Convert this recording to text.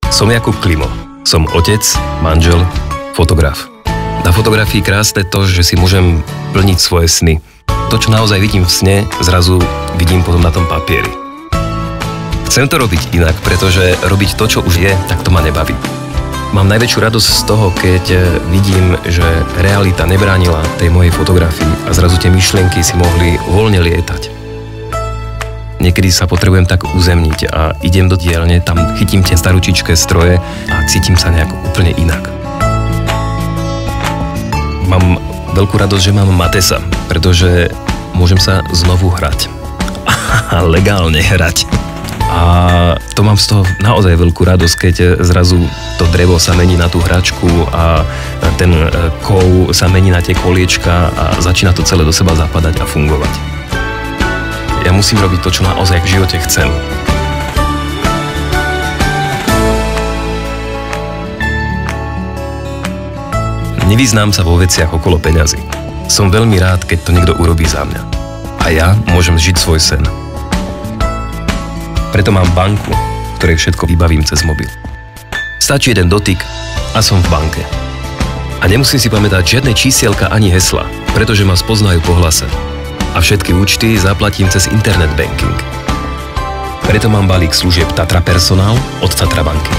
Som Jakub Klimo. Som otec, manžel, fotograf. Na fotografii krásne to, že si môžem plniť svoje sny. To, čo naozaj vidím v sne, zrazu vidím potom na tom papieri. Chcem to robiť inak, pretože robiť to, čo už je, tak to ma nebaví. Mám najväčšiu radosť z toho, keď vidím, že realita nebránila tej mojej fotografii a zrazu tie myšlienky si mohli voľne lietať. Niekedy sa potrebujem tak uzemniť a idem do dielne, tam chytím tie staručičké stroje a cítim sa nejako úplne inak. Mám veľkú radosť, že mám Matesa, pretože môžem sa znovu hrať. Legálne hrať. A to mám z toho naozaj veľkú radosť, keď zrazu to drevo sa mení na tú hračku a ten kov sa mení na tie koliečka a začína to celé do seba zapadať a fungovať. Ja musím robiť to, čo naozaj v živote chcem. Nevyznám sa vo veciach okolo peňazí. Som veľmi rád, keď to niekto urobí za mňa. A ja môžem žiť svoj sen. Preto mám banku, ktorej všetko vybavím cez mobil. Stačí jeden dotyk a som v banke. A nemusím si pamätať žiadne čísielka ani hesla, pretože ma spoznajú po hlase. A všetky účty zaplatím cez internet banking. Preto mám balík služieb Tatra Personál od Tatra banky.